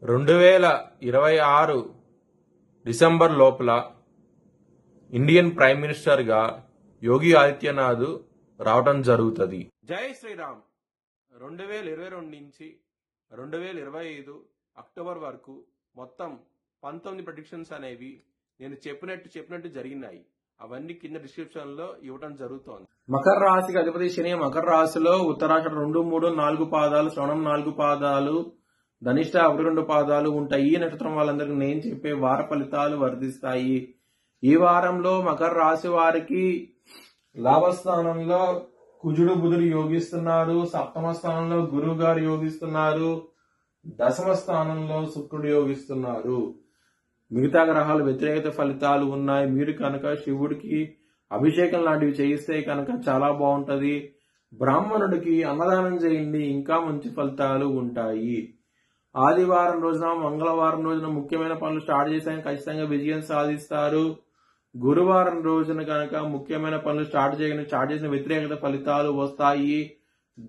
2026 December లోపల Indian prime మినిస్టర్గా యోగి ఆదిత్యనాథ్ రావడం జరుగుతుంది. జై శ్రీరామ్. 2022 నుంచి 2025 అక్టోబర్ వరకు మొత్తం 19 ప్రెడిక్షన్స్ అనేవి నేను చెప్పినట్టు జరిగినాయి. అవన్నీ కింద డిస్క్రిప్షన్ లో ఇవ్వడం జరుగుతోంది. మకర రాశికి అధిపతి శని మకర రాశిలో ఉత్తరాషాఢ 2, 3, 4 పాదాలు, శ్రవణం 4 పాదాలు, ధనిష్ట 1, 2 పాదాలు ఉంటాయి. ఈ నక్షత్రం వాళ్ళందరికీ నేను చెప్పే వార ఫలితాలు వర్తిస్తాయి. ఈ వారంలో మకర రాశి వారికి లాభస్థానంలో కుజుడు బుధుడు యోగిస్తున్నారు. సప్తమ స్థానంలో గురువు గారు యోగిస్తున్నారు. దశమ స్థానంలో శుక్రుడు యోగిస్తున్నారు. మిగతా గ్రహాలు వ్యతిరేకత ఫలితాలు ఉన్నాయి. మీరు కనుక శివుడికి అభిషేకం లాంటివి చేయిస్తే కనుక చాలా బాగుంటది. బ్రాహ్మణుడికి అన్నదానం చేయండి, ఇంకా మంచి ఫలితాలు ఉంటాయి. ఆదివారం రోజున, మంగళవారం రోజున ముఖ్యమైన పనులు స్టార్ట్ చేశాక ఖచ్చితంగా విజయం సాధిస్తారు. గురువారం రోజున కనుక ముఖ్యమైన పనులు స్టార్ట్ చేసిన వ్యతిరేకత ఫలితాలు వస్తాయి.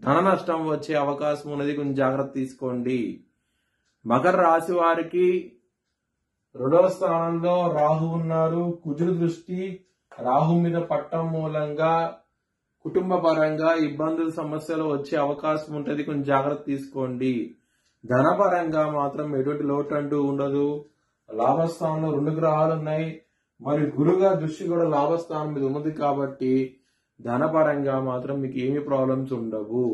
ధన నష్టం వచ్చే అవకాశం ఉన్నది, కొంచెం జాగ్రత్త తీసుకోండి. మకర రాశి వారికి 2వ స్థానంలో రాహు ఉన్నారు. కుజుడు దృష్టి రాహు మీద పట్టం మూలంగా కుటుంబ పరంగా ఇబ్బందులు, సమస్యలు వచ్చే అవకాశం ఉంటది, కొంచెం జాగ్రత్త తీసుకోండి. ధనపరంగా మాత్రం ఎటువంటి లోటు అంటూ ఉండదు. లాభస్థానంలో 2 గ్రహాలు ఉన్నాయి. మరి గురుగా దృష్టి కూడా లాభస్థానం మీద ఉన్నది కాబట్టి ధనపరంగా మాత్రం మీకు ఏమి ప్రాబ్లమ్స్ ఉండవు.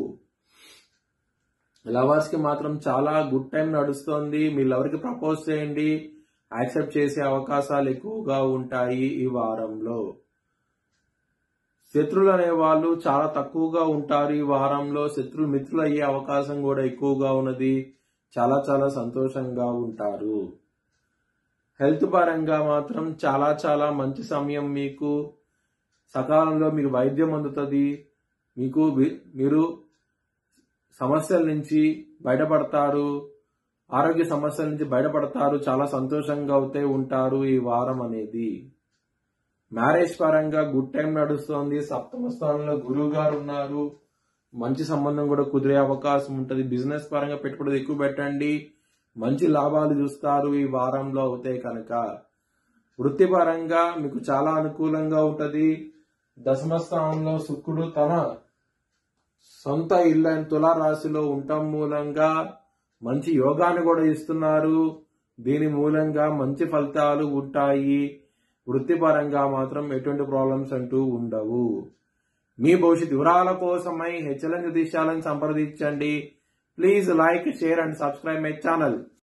లవర్స్ కి మాత్రం చాలా గుడ్ టైం నడుస్తోంది. మీ లవర్ కి ప్రపోజ్ చేయండి, యాక్సెప్ట్ చేసే అవకాశాలు ఎక్కువగా ఉంటాయి. ఈ వారంలో శత్రువులు అనే వాళ్ళు చాలా తక్కువగా ఉంటారు. ఈ వారంలో శత్రువులు మిత్రులు అయ్యే అవకాశం కూడా ఎక్కువగా ఉన్నది. చాలా చాలా సంతోషంగా ఉంటారు. హెల్త్ పరంగా మాత్రం చాలా మంచి సమయం. మీకు సకాలంలో మీకు వైద్యం అందుతుంది. మీరు సమస్యల నుంచి బయటపడతారు. ఆరోగ్య సమస్యల నుంచి బయటపడతారు. చాలా సంతోషంగా అయితే ఉంటారు ఈ వారం అనేది. మ్యారేజ్ పరంగా గుడ్ టైం నడుస్తోంది. సప్తమ స్థానంలో గురువు గారు ఉన్నారు. మంచి సంబంధం కూడా కుదిరే అవకాశం ఉంటుంది. బిజినెస్ పరంగా పెట్టుబడులు ఎక్కువ పెట్టండి, మంచి లాభాలు చూస్తారు ఈ వారంలో అవుతాయి కనుక. వృత్తిపరంగా మీకు చాలా అనుకూలంగా ఉంటది. దశమ స్థానంలో శుక్రుడు తన సొంత ఇల్లు అయిన తులారాశిలో ఉండటం మూలంగా మంచి యోగాన్ని కూడా ఇస్తున్నారు. దీని మూలంగా మంచి ఫలితాలు ఉంటాయి. వృత్తిపరంగా మాత్రం ఎటువంటి ప్రాబ్లమ్స్ అంటూ ఉండవు. మీ భవిష్యత్ వివరాల కోసమై హెచ్ఎల్ఎన్ జ్యోతిష్యాలను సంప్రదించండి. Please like, share and subscribe my channel.